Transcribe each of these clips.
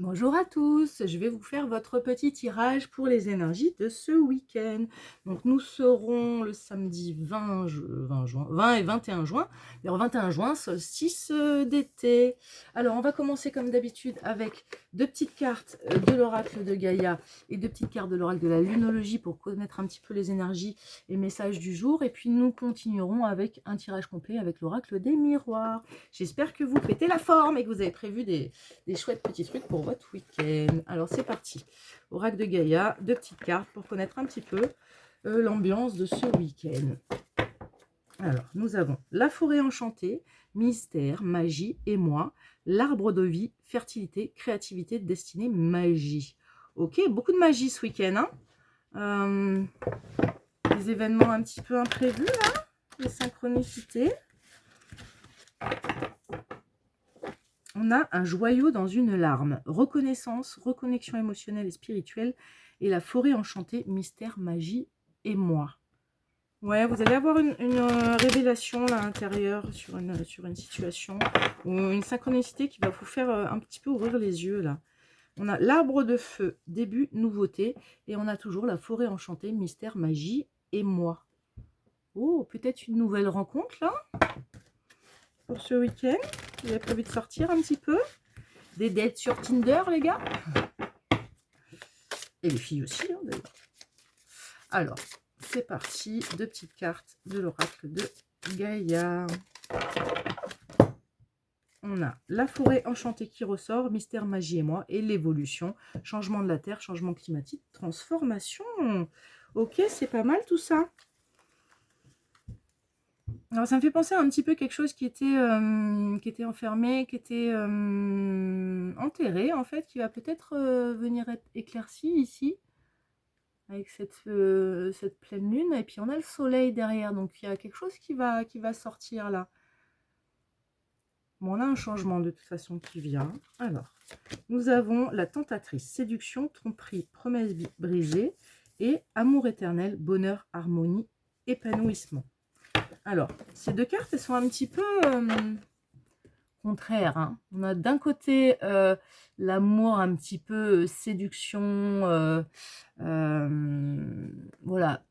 Bonjour à tous, je vais vous faire votre petit tirage pour les énergies de ce week-end. Donc nous serons le samedi 20 et 21 juin, alors 21 juin, solstice d'été. Alors on va commencer comme d'habitude avec deux petites cartes de l'oracle de Gaïa et deux petites cartes de l'oracle de la lunologie pour connaître un petit peu les énergies et messages du jour. Et puis nous continuerons avec un tirage complet avec l'oracle des miroirs. J'espère que vous pétez la forme et que vous avez prévu des chouettes petits trucs pour votre week-end. Alors c'est parti. Oracle de Gaïa, deux petites cartes pour connaître un petit peu l'ambiance de ce week-end. Alors nous avons la forêt enchantée, mystère, magie et moi, l'arbre de vie, fertilité, créativité, destinée, magie. Ok, beaucoup de magie ce week-end. Hein, des événements un petit peu imprévus là, les synchronicités. On a un joyau dans une larme, reconnaissance, reconnexion émotionnelle et spirituelle, et la forêt enchantée, mystère, magie et moi. Ouais, vous allez avoir une révélation là, à l'intérieur sur une situation, ou une synchronicité qui va vous faire un petit peu ouvrir les yeux là. On a l'arbre de feu, début, nouveauté, et on a toujours la forêt enchantée, mystère, magie et moi. Oh, peut-être une nouvelle rencontre là, pour ce week-end. Vous avez prévu de sortir un petit peu? Des dates sur Tinder, les gars. Et les filles aussi, hein, d'ailleurs. Alors, c'est parti. Deux petites cartes de l'oracle de Gaïa. On a la forêt enchantée qui ressort, mystère, magie et moi, et l'évolution, changement de la terre, changement climatique, transformation. Ok, c'est pas mal tout ça. Alors ça me fait penser à un petit peu quelque chose qui était enfermé, qui était enterré en fait, qui va peut-être venir être éclairci ici, avec cette pleine lune. Et puis on a le soleil derrière, donc il y a quelque chose qui va sortir là. Bon, on a un changement de toute façon qui vient. Alors, nous avons la tentatrice, séduction, tromperie, promesse brisée et amour éternel, bonheur, harmonie, épanouissement. Alors, ces deux cartes, elles sont un petit peu contraires. Hein. On a d'un côté l'amour un petit peu séduction, voilà,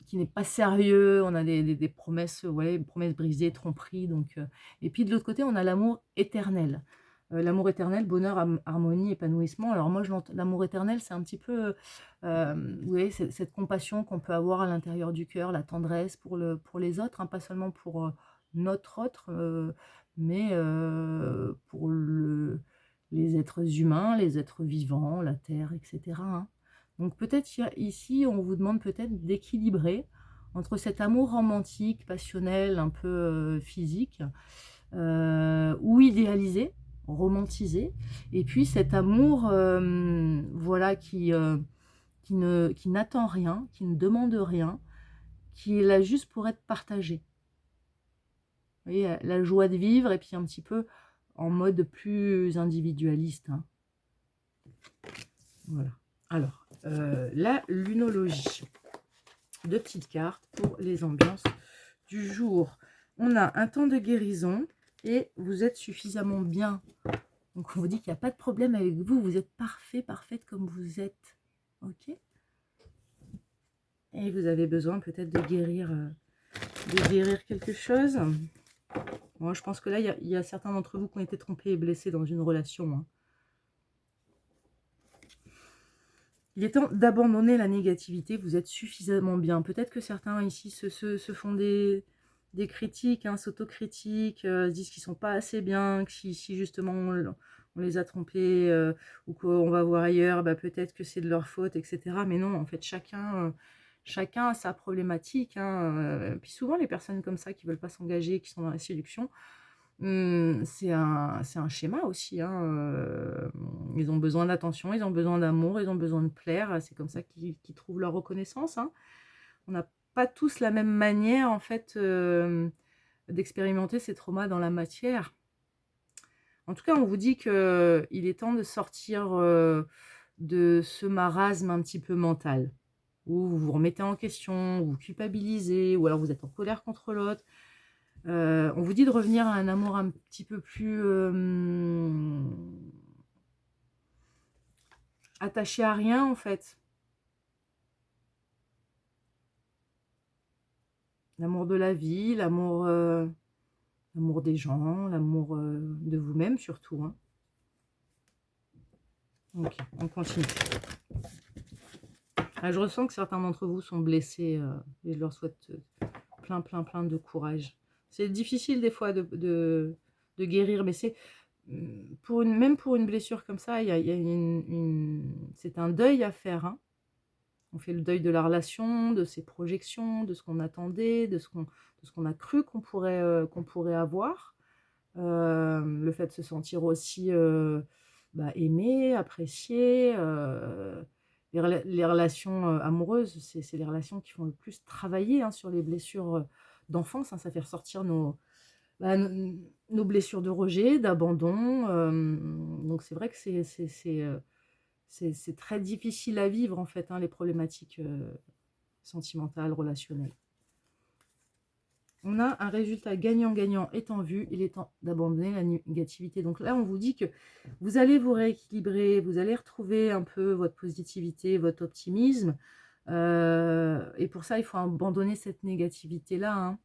qui n'est pas sérieux. On a des promesses, ouais, promesses brisées, tromperies. Donc, et puis de l'autre côté, on a l'amour éternel. L'amour éternel, bonheur, harmonie, épanouissement. Alors moi, l'amour éternel, c'est un petit peu, vous voyez, cette compassion qu'on peut avoir à l'intérieur du cœur, la tendresse pour les autres, hein, pas seulement pour notre autre, mais pour les êtres humains, les êtres vivants, la terre, etc. Hein. Donc peut-être ici, on vous demande peut-être d'équilibrer entre cet amour romantique, passionnel, un peu physique, ou idéalisé, romantisé, et puis cet amour voilà, qui n'attend rien, qui ne demande rien, qui est là juste pour être partagé. Vous voyez, la joie de vivre, et puis un petit peu en mode plus individualiste. Hein. Voilà. Alors, la lunologie. Deux petites cartes pour les ambiances du jour. On a un temps de guérison et vous êtes suffisamment bien. Donc, on vous dit qu'il n'y a pas de problème avec vous. Vous êtes parfait, parfaite comme vous êtes. Ok? Et vous avez besoin peut-être de guérir quelque chose. Bon, je pense que là, il y a certains d'entre vous qui ont été trompés et blessés dans une relation. Hein. Il est temps d'abandonner la négativité, vous êtes suffisamment bien. Peut-être que certains ici se font des critiques, hein, s'autocritiquent, se disent qu'ils ne sont pas assez bien, que si justement on les a trompés ou qu'on va voir ailleurs, bah, peut-être que c'est de leur faute, etc. Mais non, en fait, chacun a sa problématique. Hein, puis souvent, les personnes comme ça qui ne veulent pas s'engager, qui sont dans la séduction, c'est un schéma aussi. Hein, ils ont besoin d'attention, ils ont besoin d'amour, ils ont besoin de plaire. C'est comme ça qu'ils trouvent leur reconnaissance. Hein. On n'a pas tous la même manière, en fait, d'expérimenter ces traumas dans la matière. En tout cas, on vous dit qu'il est temps de sortir de ce marasme un petit peu mental, où vous vous remettez en question, vous culpabilisez, ou alors vous êtes en colère contre l'autre. On vous dit de revenir à un amour un petit peu plus attaché à rien en fait. L'amour de la vie, l'amour des gens, l'amour de vous-même surtout, hein. Ok, on continue. Ah, je ressens que certains d'entre vous sont blessés et je leur souhaite plein de courage. C'est difficile des fois de guérir, mais c'est même pour une blessure comme ça, il y a c'est un deuil à faire, hein. On fait le deuil de la relation, de ses projections, de ce qu'on attendait, de ce qu'on a cru qu'on pourrait avoir. Le fait de se sentir aussi aimé, apprécié. Les relations amoureuses, c'est les relations qui font le plus travailler, hein, sur les blessures d'enfance, hein. Ça fait ressortir nos blessures de rejet, d'abandon. Donc c'est vrai que c'est très difficile à vivre en fait, hein, les problématiques sentimentales, relationnelles. On a un résultat gagnant-gagnant est en vue, il est temps d'abandonner la négativité. Donc là, on vous dit que vous allez vous rééquilibrer, vous allez retrouver un peu votre positivité, votre optimisme. Et pour ça, il faut abandonner cette négativité-là, hein.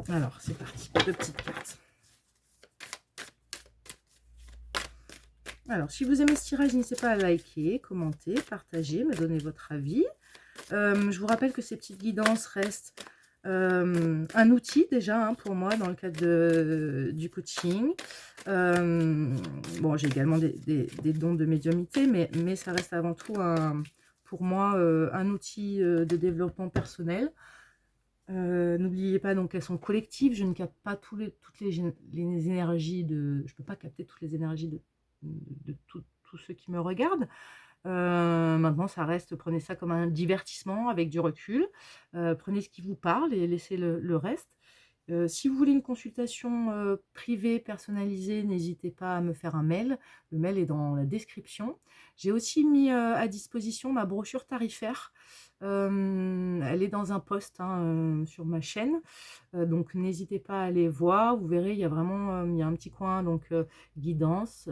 Alors, c'est parti, 2 petites cartes. Alors, si vous aimez ce tirage, n'hésitez pas à liker, commenter, partager, me donner votre avis. Je vous rappelle que ces petites guidances restent un outil déjà, hein, pour moi dans le cadre du coaching. Bon, j'ai également des dons de médiumnité, mais ça reste avant tout pour moi un outil de développement personnel. N'oubliez pas donc qu'elles sont collectives, je ne capte pas toutes les énergies je peux pas capter toutes les énergies de tous ceux qui me regardent. Maintenant, ça reste, prenez ça comme un divertissement avec du recul. Prenez ce qui vous parle et laissez le reste. Si vous voulez une consultation privée, personnalisée, n'hésitez pas à me faire un mail. Le mail est dans la description. J'ai aussi mis à disposition ma brochure tarifaire. Elle est dans un post, hein, sur ma chaîne. Donc n'hésitez pas à aller voir. Vous verrez, il y a vraiment il y a un petit coin donc guidance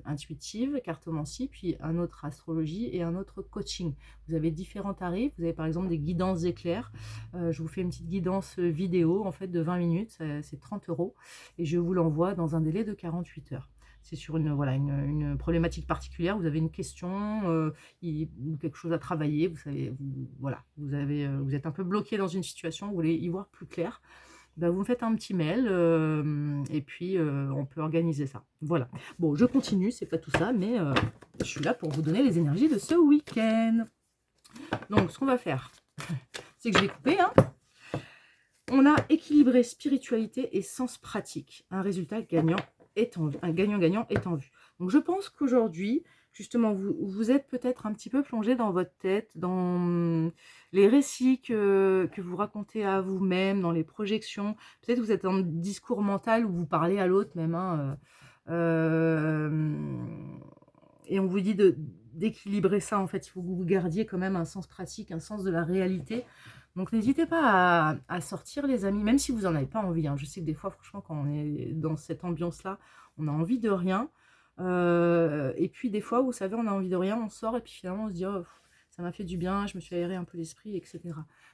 intuitive, cartomancie, puis un autre astrologie et un autre coaching. Vous avez différents tarifs. Vous avez par exemple des guidances éclairs. Je vous fais une petite guidance vidéo en fait de 20 minutes, c'est 30 € et je vous l'envoie dans un délai de 48 heures. C'est sur une problématique particulière, vous avez une question, ou quelque chose à travailler, vous savez, voilà, vous êtes un peu bloqué dans une situation, vous voulez y voir plus clair, ben vous me faites un petit mail et puis on peut organiser ça. Voilà. Bon, je continue, c'est pas tout ça, mais je suis là pour vous donner les énergies de ce week-end. Donc, ce qu'on va faire, c'est que je vais couper, hein. On a équilibré spiritualité et sens pratique. Un résultat gagnant est en vue. Un gagnant-gagnant est en vue. Donc, je pense qu'aujourd'hui, justement, vous êtes peut-être un petit peu plongé dans votre tête, dans les récits que vous racontez à vous-même, dans les projections. Peut-être vous êtes dans le discours mental où vous parlez à l'autre même, hein, et on vous dit d'équilibrer ça. En fait, il faut que vous gardiez quand même un sens pratique, un sens de la réalité. Donc n'hésitez pas à sortir les amis, même si vous n'en avez pas envie, hein. Je sais que des fois, franchement, quand on est dans cette ambiance-là, on a envie de rien. Et puis des fois, vous savez, on a envie de rien, on sort et puis finalement on se dit oh, ça m'a fait du bien, je me suis aéré un peu l'esprit, etc.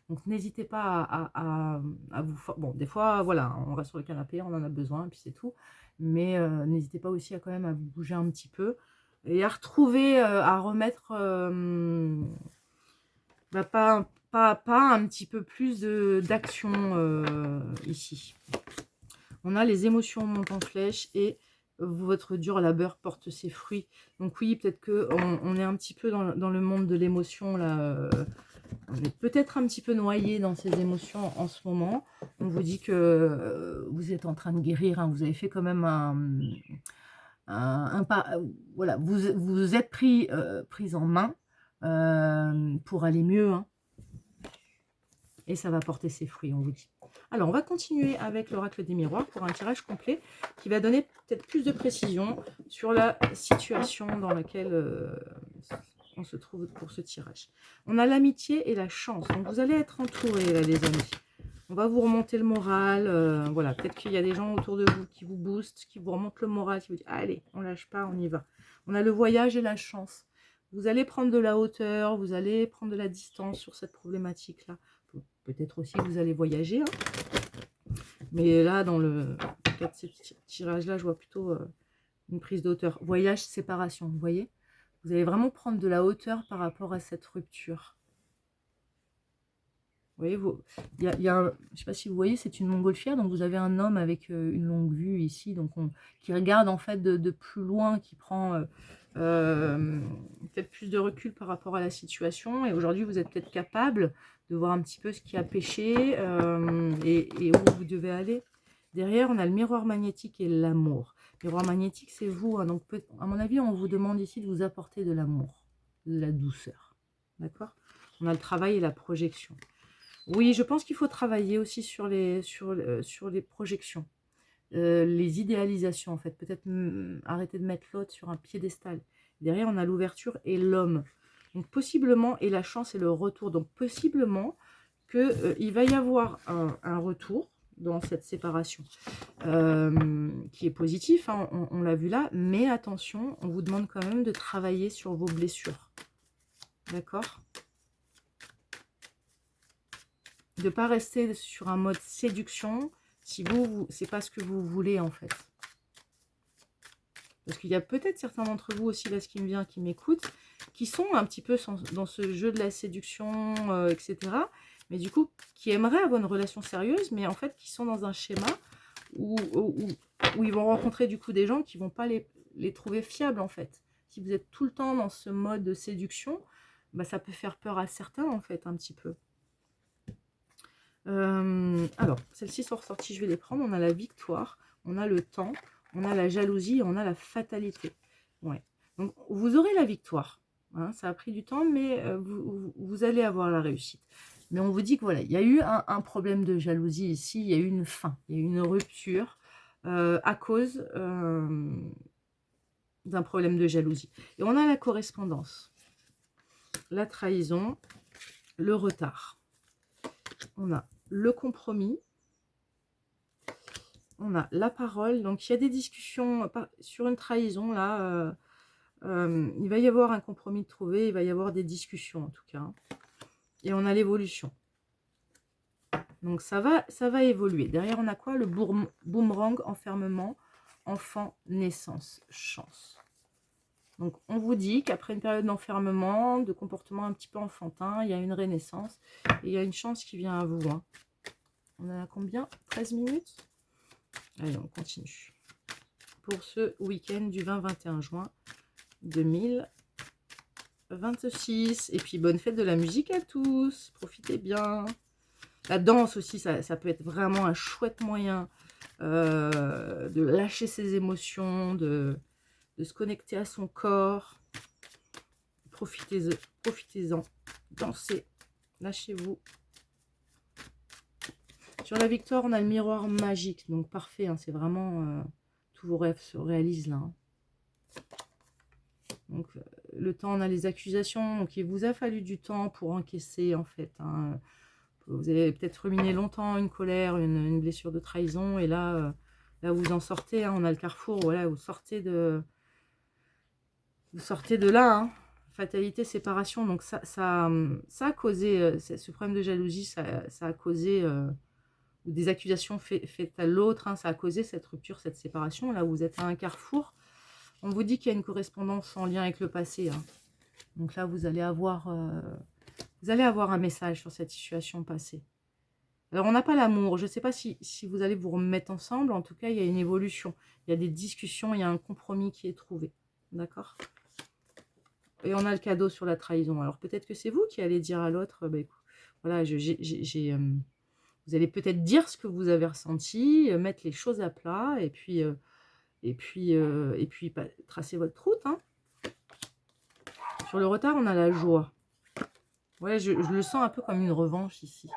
Donc n'hésitez pas à vous... Bon, des fois, voilà, on reste sur le canapé, on en a besoin et puis c'est tout. Mais n'hésitez pas aussi à quand même à vous bouger un petit peu et à retrouver, à remettre... pas un petit peu plus d'action ici. On a les émotions montent en flèche et votre dur labeur porte ses fruits. Donc oui, peut-être qu'on est un petit peu dans le monde de l'émotion là. On est peut-être un petit peu noyé dans ces émotions en ce moment. On vous dit que vous êtes en train de guérir, hein. Vous avez fait quand même voilà, vous êtes pris en main pour aller mieux, hein. Et ça va porter ses fruits, on vous dit. Alors, on va continuer avec l'oracle des miroirs pour un tirage complet qui va donner peut-être plus de précision sur la situation dans laquelle on se trouve pour ce tirage. On a l'amitié et la chance. Donc, vous allez être entourés, là, les amis. On va vous remonter le moral. Voilà, peut-être qu'il y a des gens autour de vous qui vous boostent, qui vous remontent le moral, qui vous disent allez, on lâche pas, on y va. On a le voyage et la chance. Vous allez prendre de la hauteur, vous allez prendre de la distance sur cette problématique-là. Peut-être aussi que vous allez voyager. Hein. Mais là, dans le cas de ce tirage-là, je vois plutôt une prise de hauteur. Voyage, séparation, vous voyez? Vous allez vraiment prendre de la hauteur par rapport à cette rupture. Vous voyez, je ne sais pas si vous voyez, c'est une montgolfière, donc vous avez un homme avec une longue vue ici, donc qui regarde en fait de plus loin, qui prend peut-être plus de recul par rapport à la situation, et aujourd'hui vous êtes peut-être capable de voir un petit peu ce qui a péché et où vous devez aller. Derrière, on a le miroir magnétique et l'amour. Le miroir magnétique, c'est vous, hein, donc à mon avis, on vous demande ici de vous apporter de l'amour, de la douceur, d'accord? On a le travail et la projection. Oui, je pense qu'il faut travailler aussi sur les projections, les idéalisations en fait. Peut-être arrêter de mettre l'autre sur un piédestal. Derrière, on a l'ouverture et l'homme. Donc possiblement, et la chance et le retour. Donc possiblement qu'il va y avoir un retour dans cette séparation qui est positif, hein, on l'a vu là. Mais attention, on vous demande quand même de travailler sur vos blessures. D'accord ? De ne pas rester sur un mode séduction si c'est pas ce que vous voulez en fait. Parce qu'il y a peut-être certains d'entre vous aussi, là ce qui me vient, qui m'écoutent, qui sont un petit peu dans ce jeu de la séduction, etc. Mais du coup, qui aimeraient avoir une relation sérieuse, mais en fait qui sont dans un schéma où ils vont rencontrer du coup des gens qui vont pas les trouver fiables en fait. Si vous êtes tout le temps dans ce mode de séduction, bah, ça peut faire peur à certains en fait, un petit peu. Alors, celles-ci sont ressorties, je vais les prendre. On a la victoire, on a le temps, on a la jalousie et on a la fatalité. Ouais. Donc, vous aurez la victoire. Hein, ça a pris du temps, mais vous allez avoir la réussite. Mais on vous dit que voilà, il y a eu un problème de jalousie ici, il y a eu une fin, il y a eu une rupture à cause d'un problème de jalousie. Et on a la correspondance, la trahison, le retard. On a le compromis, on a la parole. Donc il y a des discussions sur une trahison là, il va y avoir un compromis de trouver, il va y avoir des discussions en tout cas, et on a l'évolution. Donc ça va évoluer. Derrière on a quoi? Le boomerang, enfermement, enfant, naissance, chance. Donc on vous dit qu'après une période d'enfermement, de comportement un petit peu enfantin, il y a une renaissance et il y a une chance qui vient à vous. Hein. On a combien? 13 minutes? Allez, on continue. Pour ce week-end du 20-21 juin 2026. Et puis, bonne fête de la musique à tous. Profitez bien. La danse aussi, ça peut être vraiment un chouette moyen de lâcher ses émotions, de se connecter à son corps. Profitez-en. Dansez. Lâchez-vous. Sur la victoire, on a le miroir magique. Donc, parfait. Hein, c'est vraiment... tous vos rêves se réalisent là. Hein. Donc, le temps, on a les accusations. Donc, il vous a fallu du temps pour encaisser, en fait. Hein. Vous avez peut-être ruminé longtemps une colère, une blessure de trahison. Et là, là vous en sortez. Hein. On a le carrefour. Voilà, vous sortez de là. Hein. Fatalité, séparation. Donc, ça a causé, ce problème de jalousie, ça a causé... ou des accusations faites à l'autre, hein, ça a causé cette rupture, cette séparation. Là, vous êtes à un carrefour. On vous dit qu'il y a une correspondance en lien avec le passé. Hein. Donc là, vous allez avoir un message sur cette situation passée. Alors, on n'a pas l'amour. Je ne sais pas si vous allez vous remettre ensemble. En tout cas, il y a une évolution. Il y a des discussions, il y a un compromis qui est trouvé. D'accord? Et on a le cadeau sur la trahison. Alors, peut-être que c'est vous qui allez dire à l'autre, bah, écoute, voilà, vous allez peut-être dire ce que vous avez ressenti, mettre les choses à plat, et puis tracer votre route. Hein. Sur le retard, on a la joie. Ouais, je le sens un peu comme une revanche ici.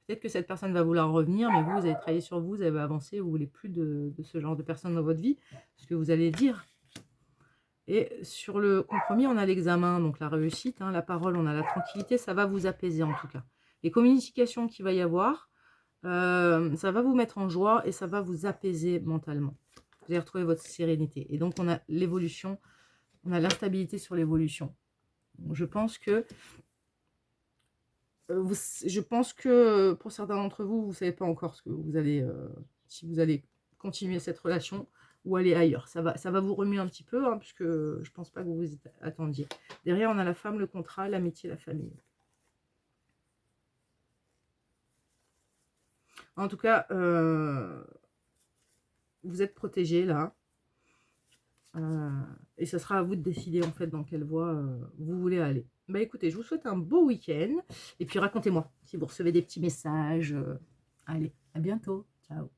Peut-être que cette personne va vouloir revenir, mais vous avez travaillé sur vous, vous avez avancé, vous ne voulez plus de ce genre de personne dans votre vie, ce que vous allez dire. Et sur le compromis, on a l'examen, donc la réussite, hein, la parole, on a la tranquillité, ça va vous apaiser en tout cas. Les communications qu'il va y avoir, Ça va vous mettre en joie et ça va vous apaiser mentalement. Vous allez retrouver votre sérénité. Et donc, on a l'évolution, on a l'instabilité sur l'évolution. Je pense que pour certains d'entre vous, vous ne savez pas encore ce que vous allez, si vous allez continuer cette relation ou aller ailleurs. Ça va vous remuer un petit peu, hein, puisque je ne pense pas que vous vous y attendiez. Derrière, on a la femme, le contrat, l'amitié, la famille. En tout cas, vous êtes protégé là. Et ça sera à vous de décider en fait dans quelle voie vous voulez aller. Bah écoutez, je vous souhaite un beau week-end. Et puis racontez-moi si vous recevez des petits messages. Allez, à bientôt. Ciao.